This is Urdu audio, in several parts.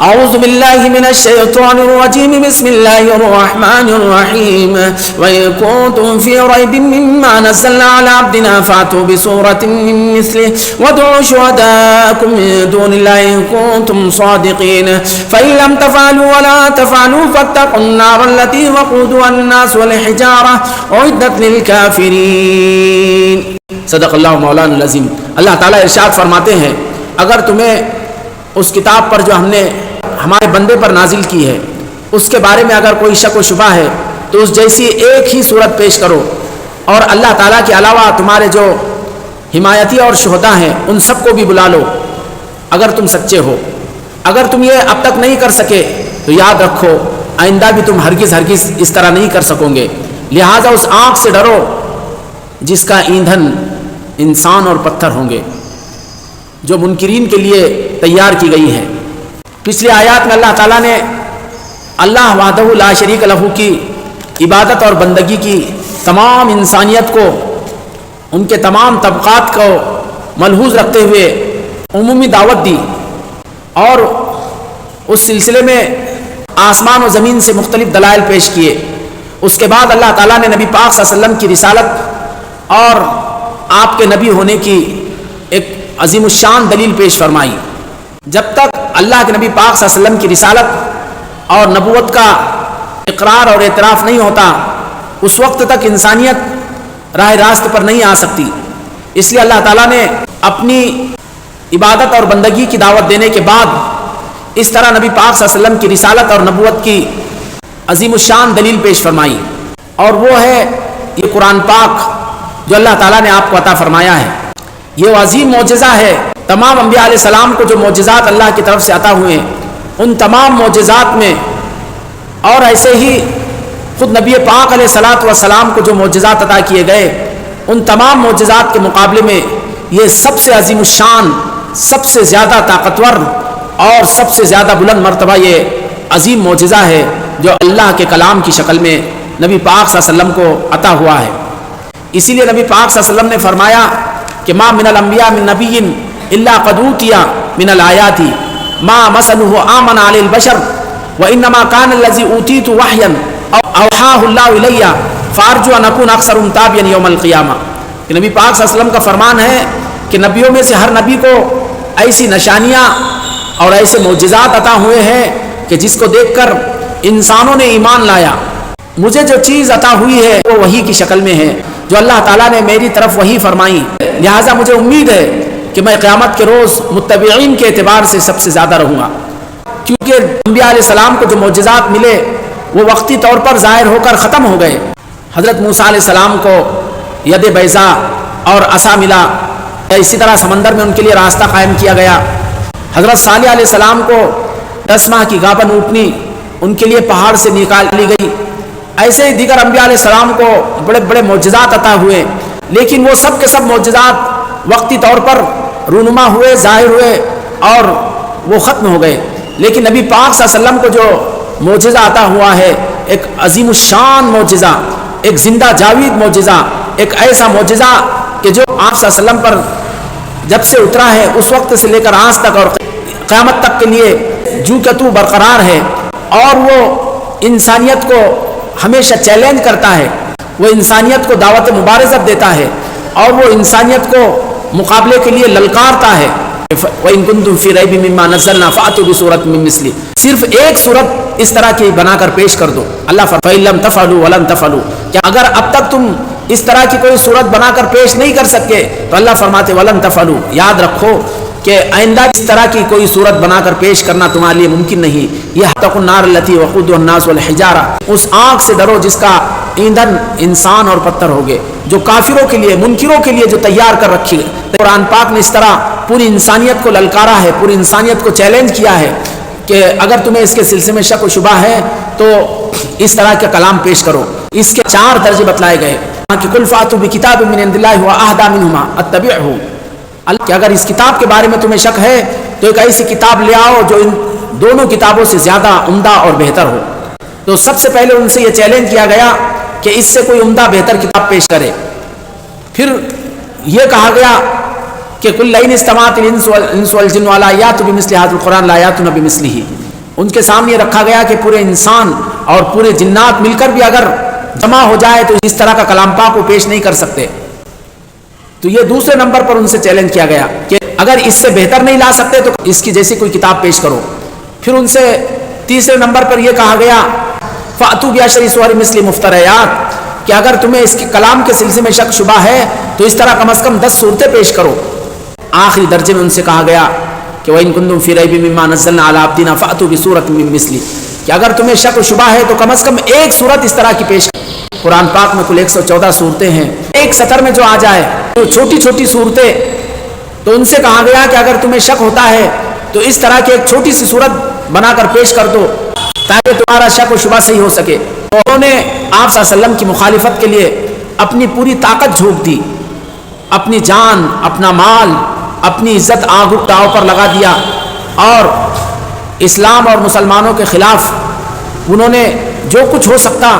أعوذ بالله من الشيطان الرجيم بسم الله الرحمن الرحيم وإن كنتم في ريب مما نزلنا على عبدنا فأتوا بسورة من مثله وادعوا شهداءكم من دون الله إن كنتم صادقين فإن لم تفعلوا ولا تفعلوا فاتقوا النار التي وقودها الناس والحجارة أعدت للكافرين. صدق اللہ مولانا العظیم. اللہ تعالیٰ ارشاد فرماتے ہیں اگر تمہیں اس کتاب پر جو ہم نے ہمارے بندے پر نازل کی ہے اس کے بارے میں اگر کوئی شک و شبہ ہے تو اس جیسی ایک ہی صورت پیش کرو اور اللہ تعالیٰ کے علاوہ تمہارے جو حمایتی اور شہداء ہیں ان سب کو بھی بلا لو اگر تم سچے ہو. اگر تم یہ اب تک نہیں کر سکے تو یاد رکھو آئندہ بھی تم ہرگز اس طرح نہیں کر سکو گے. لہٰذا اس آگ سے ڈرو جس کا ایندھن انسان اور پتھر ہوں گے جو منکرین کے لیے تیار کی گئی ہیں. پچھلی آیات میں اللہ تعالیٰ نے اللہ وحدہ لا شریک لہ کی عبادت اور بندگی کی تمام انسانیت کو ان کے تمام طبقات کو ملحوظ رکھتے ہوئے عمومی دعوت دی اور اس سلسلے میں آسمان و زمین سے مختلف دلائل پیش کیے. اس کے بعد اللہ تعالیٰ نے نبی پاک صلی اللہ علیہ وسلم کی رسالت اور آپ کے نبی ہونے کی ایک عظیم الشان دلیل پیش فرمائی. جب تک اللہ کے نبی پاک صلی اللہ علیہ وسلم کی رسالت اور نبوت کا اقرار اور اعتراف نہیں ہوتا اس وقت تک انسانیت راہ راست پر نہیں آ سکتی. اس لیے اللہ تعالیٰ نے اپنی عبادت اور بندگی کی دعوت دینے کے بعد اس طرح نبی پاک صلی اللہ علیہ وسلم کی رسالت اور نبوت کی عظیم الشان دلیل پیش فرمائی اور وہ ہے یہ قرآن پاک جو اللہ تعالیٰ نے آپ کو عطا فرمایا ہے. یہ عظیم معجزہ ہے. تمام انبیاء علیہ السلام کو جو معجزات اللہ کی طرف سے عطا ہوئے ہیں ان تمام معجزات میں اور ایسے ہی خود نبی پاک علیہ السلام کو جو معجزات عطا کیے گئے ان تمام معجزات کے مقابلے میں یہ سب سے عظیم الشان، سب سے زیادہ طاقتور اور سب سے زیادہ بلند مرتبہ یہ عظیم معجزہ ہے جو اللہ کے کلام کی شکل میں نبی پاک صلی اللہ علیہ وسلم کو عطا ہوا ہے. اسی لیے نبی پاک صلی اللہ علیہ وسلم نے فرمایا کہ ما من الانبیاء من نبی الا قد اوتي من الآیات ما مثله آمن علی البشر وانما كان الذي اوتیت وحیا اوحاه الله الی فارجو ان اکون اکثرهم تابعا یوم القیامہ. کہ نبی پاک صلی اللہ علیہ وسلم کا فرمان ہے کہ نبیوں میں سے ہر نبی کو ایسی نشانیاں اور ایسے معجزات عطا ہوئے ہیں کہ جس کو دیکھ کر انسانوں نے ایمان لایا. مجھے جو چیز عطا ہوئی ہے وہ وحی کی شکل میں ہے جو اللہ تعالیٰ نے میری طرف وحی فرمائی. لہٰذا مجھے امید ہے کہ میں قیامت کے روز متبعین کے اعتبار سے سب سے زیادہ رہوں گا. کیونکہ انبیاء علیہ السلام کو جو معجزات ملے وہ وقتی طور پر ظاہر ہو کر ختم ہو گئے. حضرت موسیٰ علیہ السلام کو ید بیضاء اور عصا ملا، اسی طرح سمندر میں ان کے لیے راستہ قائم کیا گیا. حضرت صالح علیہ السلام کو 10 ماہ کی گابن اونٹنی ان کے لیے پہاڑ سے نکال لی گئی. ایسے ہی دیگر انبیاء علیہ السلام کو بڑے بڑے معجزات عطا ہوئے لیکن وہ سب کے سب معجزات وقتی طور پر رونما ہوئے، ظاہر ہوئے اور وہ ختم ہو گئے. لیکن نبی پاک صلی اللہ علیہ وسلم کو جو معجزہ عطا ہوا ہے ایک عظیم الشان معجزہ، ایک زندہ جاوید معجزہ، ایک ایسا معجزہ کہ جو آپ صلی اللہ علیہ وسلم پر جب سے اترا ہے اس وقت سے لے کر آج تک اور قیامت تک کے لیے جو کہ تو برقرار ہے اور وہ انسانیت کو ہمیشہ چیلنج کرتا ہے، وہ انسانیت کو دعوت مبارزت دیتا ہے اور وہ انسانیت کو مقابلے کے لیے للکارتا ہے. وَإِن كُنتُمْ فِي رَيْبٍ مِّمَّا نَزَّلْنَا فَأْتُوا بِسُورَةٍ مِّن مِّثْلِهِ. صرف ایک صورت اس طرح کی بنا کر پیش کر دو. اللہ فرماتا ہے فَإِن لَّمْ تَفْعَلُوا وَلَن تَفْعَلُوا. کہ اگر اب تک تم اس طرح کی کوئی صورت بنا کر پیش نہیں کر سکتے تو اللہ فرماتے وَلَن تَفْعَلُوا. یاد رکھو کہ آئندہ اس طرح کی کوئی صورت بنا کر پیش کرنا تمہارے لیے ممکن نہیں. یہ اتقوا النار التي وقودها الناس والحجارہ. اس آگ سے ڈرو جس کا ایندھن انسان اور پتھر ہوگے، جو کافروں کے لیے، منکروں کے لیے جو تیار کر رکھی ہے. قرآن پاک نے اس طرح پوری انسانیت کو للکارا ہے، پوری انسانیت کو چیلنج کیا ہے کہ اگر تمہیں اس کے سلسلے میں شک و شبہ ہے تو اس طرح کا کلام پیش کرو. اس کے 4 درجے بتلائے گئے کہ قل فاتوا بکتاب من عند اللہ هو اهدى منهما اتبعه. کہ اگر اس کتاب کے بارے میں تمہیں شک ہے تو ایک ایسی کتاب لے آؤ جو ان دونوں کتابوں سے زیادہ عمدہ اور بہتر ہو. تو سب سے پہلے ان سے یہ چیلنج کیا گیا کہ اس سے کوئی عمدہ بہتر کتاب پیش کرے. پھر یہ کہا گیا کہ قل لئن استمعت الانس والجن على ان يأتوا بمثل هذا القرآن لا يأتون بمثله. ان کے سامنے رکھا گیا کہ پورے انسان اور پورے جنات مل کر بھی اگر جمع ہو جائے تو اس طرح کا کلام پاک کو پیش نہیں کر سکتے. تو یہ دوسرے نمبر پر ان سے چیلنج کیا گیا کہ اگر اس سے بہتر نہیں لا سکتے تو اس کی جیسی کوئی کتاب پیش کرو. پھر ان سے تیسرے نمبر پر یہ کہا گیا فَأْتُوا بِعَشْرِ سُوَرٍ مِثْلِ مُفْتَرَيَاتٍ کہ اگر تمہیں اس کے کلام کے سلسلے میں شک شبہ ہے تو اس طرح کم از کم 10 صورتیں پیش کرو. آخری درجے میں ان سے کہا گیا کہ وَإِن كُنتُمْ فِي رَيْبٍ مِّمَّا نَزَّلْنَا عَلَىٰ عَبْدِنَا فَأْتُوا بِسُورَةٍ مِّن مِّثْلِهِ کہ اگر تمہیں شک و شبہ ہے تو کم از کم ایک صورت اس طرح کی پیش کرو. قرآن پاک میں کل 114 صورتیں ہیں. ایک سطر میں جو آ جائے تو چھوٹی چھوٹی صورتیں. تو ان سے کہا گیا کہ اگر تمہیں شک ہوتا ہے تو اس طرح کی ایک چھوٹی سی صورت بنا کر پیش کر دو تاکہ تمہارا شک و شبہ صحیح ہو سکے. تو انہوں نے آپ صلی اللہ علیہ وسلم کی مخالفت کے لیے اپنی پوری طاقت جھونک دی, اپنی جان, اپنا مال, اپنی عزت آگ داؤ پر لگا دیا اور اسلام اور مسلمانوں کے خلاف انہوں نے جو کچھ ہو سکتا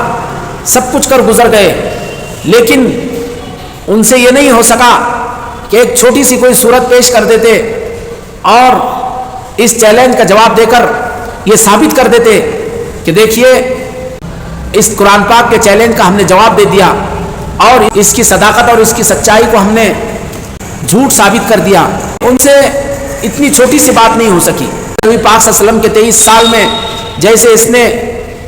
سب کچھ کر گزر گئے. لیکن ان سے یہ نہیں ہو سکا کہ ایک چھوٹی سی کوئی صورت پیش کر دیتے اور اس چیلنج کا جواب دے کر یہ ثابت کر دیتے کہ دیکھیے اس قرآن پاک کے چیلنج کا ہم نے جواب دے دیا اور اس کی صداقت اور اس کی سچائی کو ہم نے جھوٹ ثابت کر دیا. ان سے اتنی چھوٹی سی بات نہیں ہو سکی. نبی پاک صلی اللہ علیہ وسلم کے 23 سال میں جیسے اس نے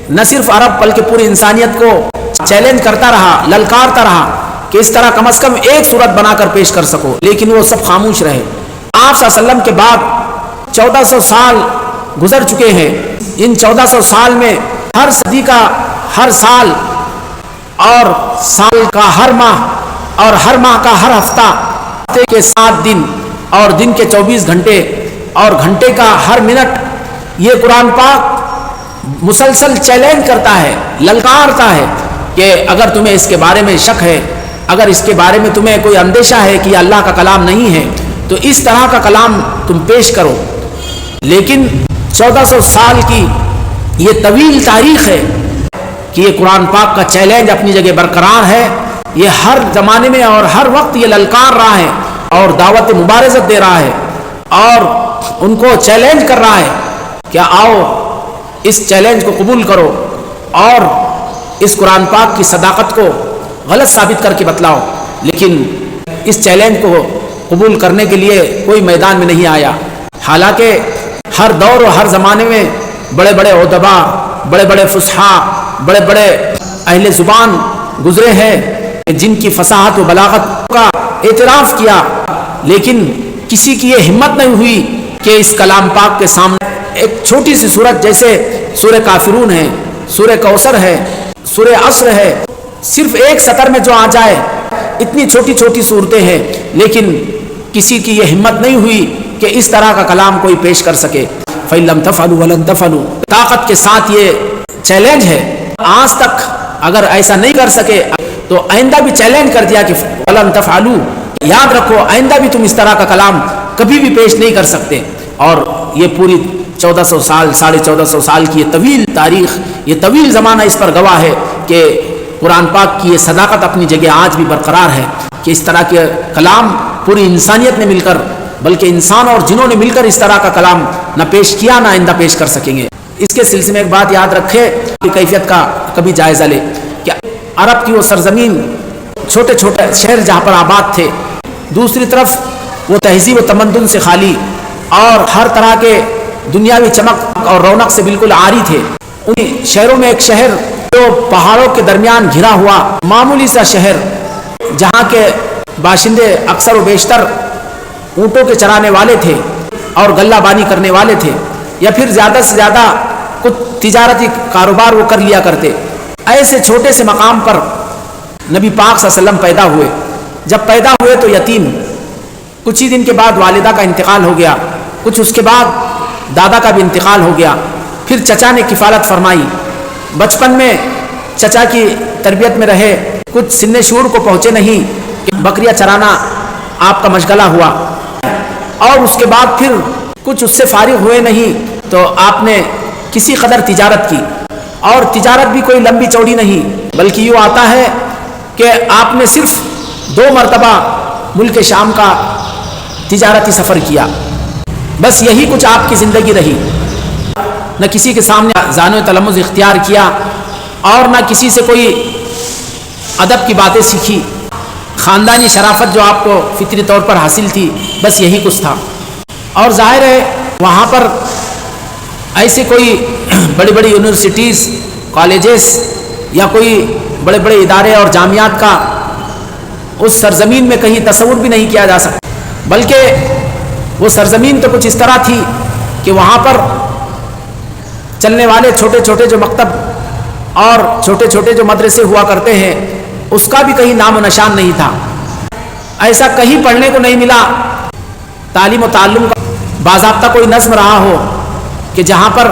نہ صرف عرب بلکہ پوری انسانیت کو چیلنج کرتا رہا, للکارتا رہا کہ اس طرح کم از کم ایک صورت بنا کر پیش کر سکو, لیکن وہ سب خاموش رہے. آپ صلی اللہ علیہ وسلم کے بعد 1400 سال گزر چکے ہیں. ان 1400 سال میں ہر صدی کا ہر سال اور سال کا ہر ماہ اور ہر ماہ کا ہر ہفتہ, ہفتے کے 7 دن اور دن کے 24 گھنٹے اور گھنٹے کا ہر منٹ یہ قرآن پاک مسلسل چیلنج کرتا ہے, للکارتا ہے کہ اگر تمہیں اس کے بارے میں شک ہے, اگر اس کے بارے میں تمہیں کوئی اندیشہ ہے کہ یہ اللہ کا کلام نہیں ہے تو اس طرح کا کلام تم پیش کرو. لیکن 1400 سال کی یہ طویل تاریخ ہے کہ یہ قرآن پاک کا چیلنج اپنی جگہ برقرار ہے. یہ ہر زمانے میں اور ہر وقت یہ للکار رہا ہے اور دعوت مبارزت دے رہا ہے اور ان کو چیلنج کر رہا ہے کہ آؤ اس چیلنج کو قبول کرو اور اس قرآن پاک کی صداقت کو غلط ثابت کر کے بتلاؤ. لیکن اس چیلنج کو قبول کرنے کے لیے کوئی میدان میں نہیں آیا. حالانکہ ہر دور و ہر زمانے میں بڑے بڑے ادبا, بڑے بڑے فصحاء, بڑے بڑے اہل زبان گزرے ہیں جن کی فصاحت و بلاغت کا اعتراف کیا, لیکن کسی کی یہ ہمت نہیں ہوئی کہ اس کلام پاک کے سامنے ایک چھوٹی سی سورت جیسے سورہ کافرون ہے, سورہ کوثر ہے, سورہ عصر ہے, صرف ایک سطر میں جو آ جائے. اتنی چھوٹی چھوٹی صورتیں ہیں لیکن کسی کی یہ ہمت نہیں ہوئی کہ اس طرح کا کلام کوئی پیش کر سکے. فَإِن لَمْ تَفْعَلُوا وَلَن تَفْعَلُوا طاقت کے ساتھ یہ چیلنج ہے. آج تک اگر ایسا نہیں کر سکے تو آئندہ بھی چیلنج کر دیا کہ وَلَن تَفْعَلُوا یاد رکھو آئندہ بھی تم اس طرح کا کلام کبھی بھی پیش نہیں کر سکتے. اور یہ پوری 1400 سال 1450 سال کی یہ طویل تاریخ, یہ طویل زمانہ اس پر گواہ ہے کہ قرآن پاک کی یہ صداقت اپنی جگہ آج بھی برقرار ہے کہ اس طرح کے کلام پوری انسانیت نے مل کر بلکہ انسان اور جنوں نے مل کر اس طرح کا کلام نہ پیش کیا نہ آئندہ پیش کر سکیں گے. اس کے سلسلے میں ایک بات یاد رکھے کہ کیفیت کا کبھی جائزہ لے کہ عرب کی وہ سرزمین چھوٹے چھوٹے شہر جہاں پر آباد تھے, دوسری طرف وہ تہذیب و تمدن سے خالی اور ہر طرح کے دنیاوی چمک اور رونق سے بالکل عاری تھے. ان شہروں میں ایک شہر جو پہاڑوں کے درمیان گھرا ہوا معمولی سا شہر جہاں کے باشندے اکثر و بیشتر اونٹوں کے چرانے والے تھے اور غلہ بانی کرنے والے تھے یا پھر زیادہ سے زیادہ کچھ تجارتی کاروبار وہ کر لیا کرتے. ایسے چھوٹے سے مقام پر نبی پاک صلی اللہ علیہ وسلم پیدا ہوئے. جب پیدا ہوئے تو یتیم, کچھ ہی دن کے بعد والدہ کا انتقال ہو گیا, کچھ اس کے بعد دادا کا بھی انتقال ہو گیا, پھر چچا نے کفالت فرمائی. بچپن میں چچا کی تربیت میں رہے, کچھ سن شعور کو پہنچے نہیں کہ بکریاں چرانا آپ کا مشغلہ ہوا, اور اس کے بعد پھر کچھ اس سے فارغ ہوئے نہیں تو آپ نے کسی قدر تجارت کی, اور تجارت بھی کوئی لمبی چوڑی نہیں بلکہ یوں آتا ہے کہ آپ نے صرف 2 مرتبہ ملک شام کا تجارتی سفر کیا, بس یہی کچھ آپ کی زندگی رہی. نہ کسی کے سامنے زان و تلمذ اختیار کیا اور نہ کسی سے کوئی ادب کی باتیں سیکھی. خاندانی شرافت جو آپ کو فطری طور پر حاصل تھی بس یہی کچھ تھا. اور ظاہر ہے وہاں پر ایسے کوئی بڑی بڑی یونیورسٹیز کالجز یا کوئی بڑے بڑے ادارے اور جامعات کا اس سرزمین میں کہیں تصور بھی نہیں کیا جا سکتا، بلکہ وہ سرزمین تو کچھ اس طرح تھی کہ وہاں پر چلنے والے چھوٹے چھوٹے جو مکتب اور چھوٹے چھوٹے جو مدرسے ہوا کرتے ہیں اس کا بھی کہیں نام و نشان نہیں تھا. ایسا کہیں پڑھنے کو نہیں ملا تعلیم و تعلم کا باضابطہ کوئی نظم رہا ہو کہ جہاں پر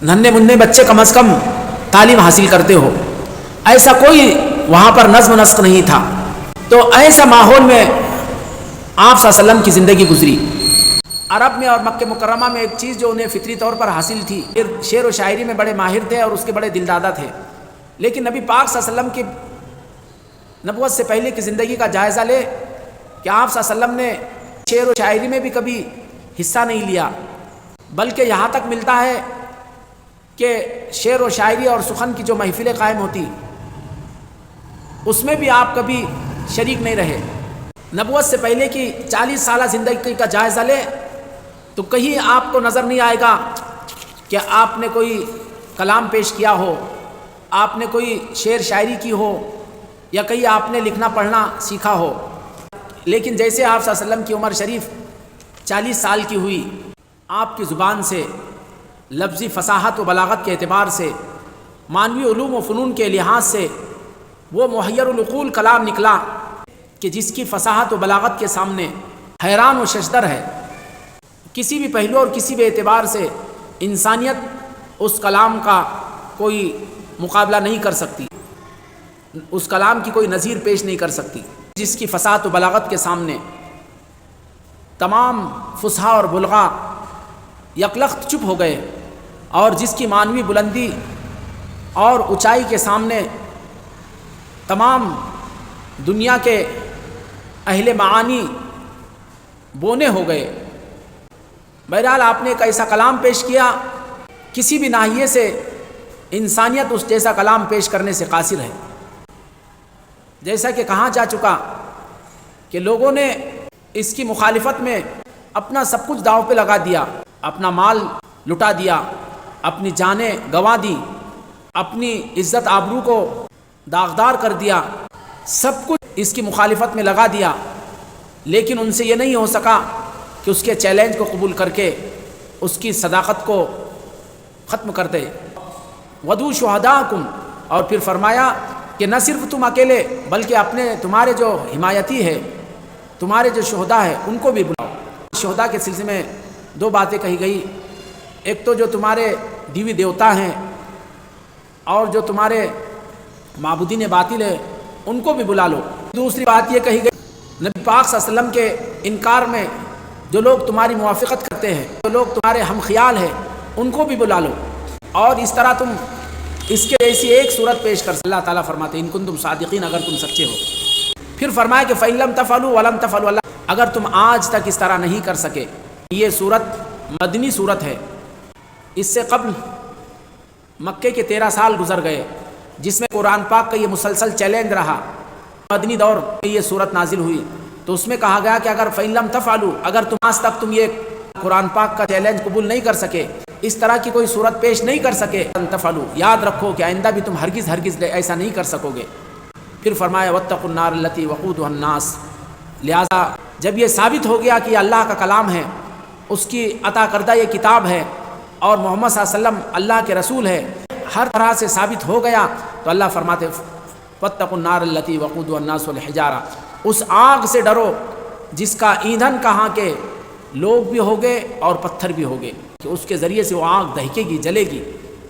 ننھے منھے بچے کم از کم تعلیم حاصل کرتے ہو. ایسا کوئی وہاں پر نظم و نسق نہیں تھا. تو ایسا ماحول میں آپ صلی اللہ علیہ وسلم کی زندگی گزری. عرب میں اور مکہ مکرمہ میں ایک چیز جو انہیں فطری طور پر حاصل تھی، شعر و شاعری میں بڑے ماہر تھے اور اس کے بڑے دلدادہ تھے. لیکن نبی پاک صلی اللہ علیہ وسلم کی نبوت سے پہلے کی زندگی کا جائزہ لے کہ آپ صلی اللہ علیہ وسلم نے شعر و شاعری میں بھی کبھی حصہ نہیں لیا، بلکہ یہاں تک ملتا ہے کہ شعر و شاعری اور سخن کی جو محفلیں قائم ہوتی اس میں بھی آپ کبھی شریک نہیں رہے. نبوت سے پہلے کی 40 سالہ زندگی کا جائزہ لے تو کہیں آپ کو نظر نہیں آئے گا کہ آپ نے کوئی کلام پیش کیا ہو، آپ نے کوئی شعر شاعری کی ہو یا کہیں آپ نے لکھنا پڑھنا سیکھا ہو. لیکن جیسے آپ صلی اللہ علیہ وسلم کی عمر شریف 40 سال کی ہوئی، آپ کی زبان سے لفظی فصاحت و بلاغت کے اعتبار سے، معنوی علوم و فنون کے لحاظ سے وہ محیر العقول کلام نکلا کہ جس کی فصاحت و بلاغت کے سامنے حیران و ششدر ہے. کسی بھی پہلو اور کسی بھی اعتبار سے انسانیت اس کلام کا کوئی مقابلہ نہیں کر سکتی، اس کلام کی کوئی نظیر پیش نہیں کر سکتی، جس کی فصاحت و بلاغت کے سامنے تمام فصحا اور بلغا یکلخت چپ ہو گئے، اور جس کی معنوی بلندی اور اونچائی کے سامنے تمام دنیا کے اہل معانی بونے ہو گئے. بہرحال آپ نے ایک ایسا کلام پیش کیا، کسی بھی ناحیے سے انسانیت اس جیسا کلام پیش کرنے سے قاصر ہے. جیسا کہ کہا جا چکا کہ لوگوں نے اس کی مخالفت میں اپنا سب کچھ داؤ پہ لگا دیا، اپنا مال لٹا دیا، اپنی جانیں گنوا دی، اپنی عزت آبرو کو داغدار کر دیا، سب کچھ اس کی مخالفت میں لگا دیا. لیکن ان سے یہ نہیں ہو سکا کہ اس کے چیلنج کو قبول کر کے اس کی صداقت کو ختم کر دے. ودو شہداکم، اور پھر فرمایا کہ نہ صرف تم اکیلے بلکہ تمہارے جو حمایتی ہے، تمہارے جو شہداء ہے ان کو بھی بلاؤ. شہداء کے سلسلے میں 2 باتیں کہی گئی. ایک تو جو تمہارے دیوی دیوتا ہیں اور جو تمہارے معبودین باطل ہے ان کو بھی بلا لو. دوسری بات یہ کہی گئی نبی پاک صلی اللہ علیہ وسلم کے انکار میں جو لوگ تمہاری موافقت کرتے ہیں، جو لوگ تمہارے ہم خیال ہیں ان کو بھی بلا لو. اور اس طرح تم اس کے ایسی ایک صورت پیش کر. اللہ تعالیٰ فرماتے ہیں ان کنتم صادقین، اگر تم سچے ہو. پھر فرمایا کہ فَإِن لَمْ تَفْعَلُوا وَلَمْ تَفْعَلُوا، اگر تم آج تک اس طرح نہیں کر سکے. یہ صورت مدنی صورت ہے. اس سے قبل مکے کے 13 سال گزر گئے جس میں قرآن پاک کا یہ مسلسل چیلنج رہا. مدنی دور میں یہ صورت نازل ہوئی تو اس میں کہا گیا کہ اگر فَإِن لَمْ تَفْعَلُوا، اگر تم آج تک تم یہ قرآن پاک کا چیلنج قبول نہیں کر سکے، اس طرح کی کوئی صورت پیش نہیں کر سکے، تفعلوا، یاد رکھو کہ آئندہ بھی تم ہرگز ایسا نہیں کر سکو گے. پھر فرمایا واتقوا النار التي وقودها الناس. لہذا جب یہ ثابت ہو گیا کہ یہ اللہ کا کلام ہے، اس کی عطا کردہ یہ کتاب ہے اور محمد صلی اللہ علیہ وسلم اللہ کے رسول ہے، ہر طرح سے ثابت ہو گیا تو اللہ فرماتے واتقوا النار التي وقودها الناس والحجارہ، اس آگ سے ڈرو جس کا ایندھن کہاں کے لوگ بھی ہوگے اور پتھر بھی ہوگے، کہ اس کے ذریعے سے وہ آگ دہکے گی، جلے گی.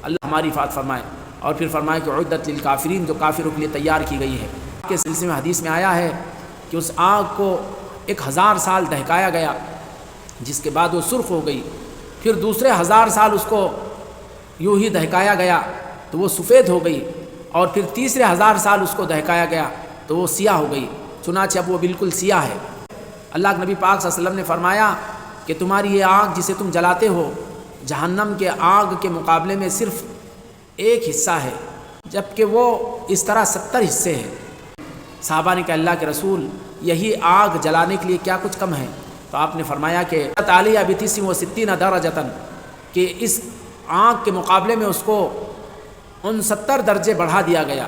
اللہ ہماری حفاظت فرمائے. اور پھر فرمائے کہ عدت للکافرین، جو کافروں کے لیے تیار کی گئی ہے. کے سلسلے میں حدیث میں آیا ہے کہ اس آگ کو 1000 سال دہکایا گیا، جس کے بعد وہ سرخ ہو گئی. پھر دوسرے 1000 سال اس کو یوں ہی دہکایا گیا تو وہ سفید ہو گئی، اور پھر تیسرے 1000 سال اس کو دہکایا گیا تو وہ سیاہ ہو گئی. چنانچہ اب وہ بالکل سیاہ ہے. اللہ کے نبی پاک صلی اللہ علیہ وسلم نے فرمایا کہ تمہاری یہ آگ جسے تم جلاتے ہو جہنم کے آگ کے مقابلے میں صرف ایک حصہ ہے، جبکہ وہ اس طرح 70 حصے ہیں۔ صحابہ نے کہا اللہ کے رسول یہی آگ جلانے کے لیے کیا کچھ کم ہے؟ تو آپ نے فرمایا کہ تعالیٰ بتسع و ستین درجۃ، کہ اس آگ کے مقابلے میں اس کو 69 درجے بڑھا دیا گیا۔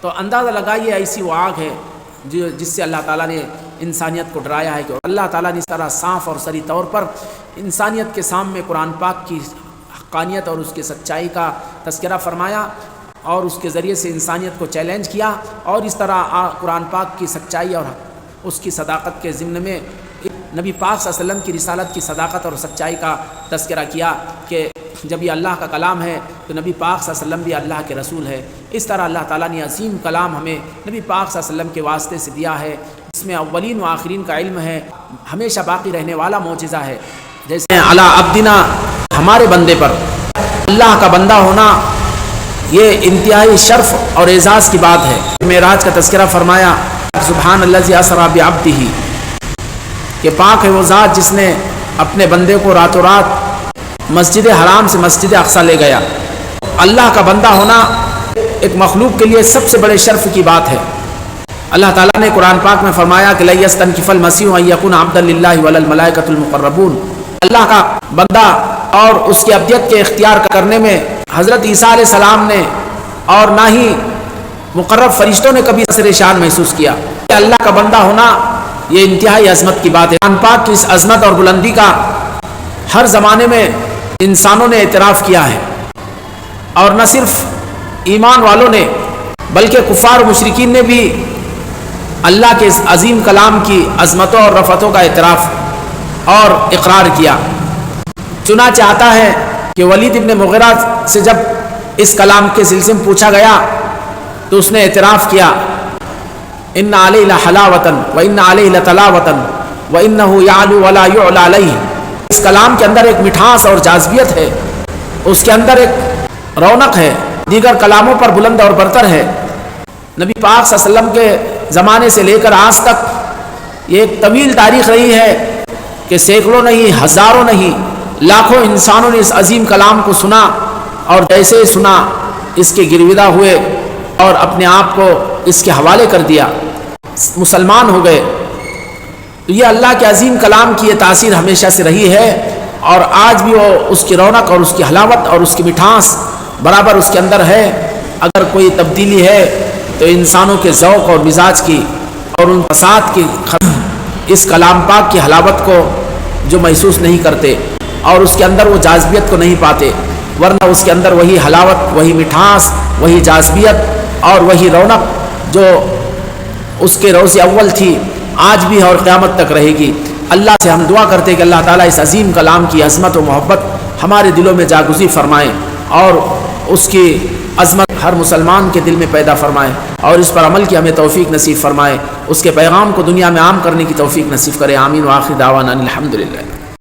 تو اندازہ لگائیے ایسی وہ آگ ہے جس سے اللہ تعالیٰ نے انسانیت کو ڈرایا ہے، کہ اللہ تعالیٰ نے اس طرح صاف اور صریح طور پر انسانیت کے سامنے قرآن پاک کی حقانیت اور اس کی سچائی کا تذکرہ فرمایا اور اس کے ذریعے سے انسانیت کو چیلنج کیا، اور اس طرح قرآن پاک کی سچائی اور اس کی صداقت کے ضمن میں نبی پاک صلی اللہ علیہ وسلم کی رسالت کی صداقت اور سچائی کا تذکرہ کیا کہ جب یہ اللہ کا کلام ہے تو نبی پاک صلی اللہ علیہ وسلم بھی اللہ کے رسول ہے۔ اس طرح اللہ تعالیٰ نے عظیم کلام ہمیں نبی پاک صلی اللہ علیہ وسلم کے واسطے سے دیا ہے، اس میں اولین و آخرین کا علم ہے، ہمیشہ باقی رہنے والا معجزہ ہے۔ جیسے علی عبدنا، ہمارے بندے پر اللہ کا بندہ ہونا یہ انتہائی شرف اور اعزاز کی بات ہے۔ معراج کا تذکرہ فرمایا سبحان الذی اسری بعبدہ، کہ پاک ہے وہ ذات جس نے اپنے بندے کو راتوں رات مسجد حرام سے مسجد اقصی لے گیا۔ اللہ کا بندہ ہونا ایک مخلوق کے لیے سب سے بڑے شرف کی بات ہے۔ اللہ تعالیٰ نے قرآن پاک میں فرمایا کہ لن یستنکف المسیح ان یکون عبدا للہ وللملائکۃ المقربون، اللہ کا بندہ اور اس کی عبدیت کے اختیار کرنے میں حضرت عیسیٰ علیہ السلام نے اور نہ ہی مقرب فرشتوں نے کبھی اثر شان محسوس کیا۔ کہ اللہ کا بندہ ہونا یہ انتہائی عظمت کی بات ہے۔ قرآن پاک کی اس عظمت اور بلندی کا ہر زمانے میں انسانوں نے اعتراف کیا ہے، اور نہ صرف ایمان والوں نے بلکہ کفار و مشرکین نے بھی اللہ کے اس عظیم کلام کی عظمتوں اور رفتوں کا اعتراف اور اقرار کیا۔ چنانچہ آتا ہے کہ ولید ابن مغیرہ سے جب اس کلام کے سلسلے میں پوچھا گیا تو اس نے اعتراف کیا ان علیہ لحلاوۃ وان علیہ لطلاوۃ وانہ یعلو ولا یعلی علیہ، اس کلام کے اندر ایک مٹھاس اور جاذبیت ہے، اس کے اندر ایک رونق ہے، دیگر کلاموں پر بلند اور برتر ہے۔ نبی پاک صلی اللہ علیہ وسلم کے زمانے سے لے کر آج تک یہ ایک طویل تاریخ رہی ہے کہ سینکڑوں نہیں، ہزاروں نہیں، لاکھوں انسانوں نے اس عظیم کلام کو سنا، اور جیسے سنا اس کے گرویدہ ہوئے اور اپنے آپ کو اس کے حوالے کر دیا، مسلمان ہو گئے۔ تو یہ اللہ کے عظیم کلام کی یہ تاثیر ہمیشہ سے رہی ہے، اور آج بھی وہ اس کی رونق اور اس کی حلاوت اور اس کی مٹھاس برابر اس کے اندر ہے۔ اگر کوئی تبدیلی ہے تو انسانوں کے ذوق اور مزاج کی اور ان فساد کی اس کلام پاک کی حلاوت کو جو محسوس نہیں کرتے اور اس کے اندر وہ جاذبیت کو نہیں پاتے، ورنہ اس کے اندر وہی حلاوت، وہی مٹھاس، وہی جاذبیت اور وہی رونق جو اس کے روز اول تھی، آج بھی ہے اور قیامت تک رہے گی۔ اللہ سے ہم دعا کرتے کہ اللہ تعالیٰ اس عظیم کلام کی عظمت و محبت ہمارے دلوں میں جاگزی فرمائے، اور اس کی عظمت ہر مسلمان کے دل میں پیدا فرمائے، اور اس پر عمل کی ہمیں توفیق نصیب فرمائے، اس کے پیغام کو دنیا میں عام کرنے کی توفیق نصیب کرے۔ آمین۔ وآخر دعوانا الحمدللہ۔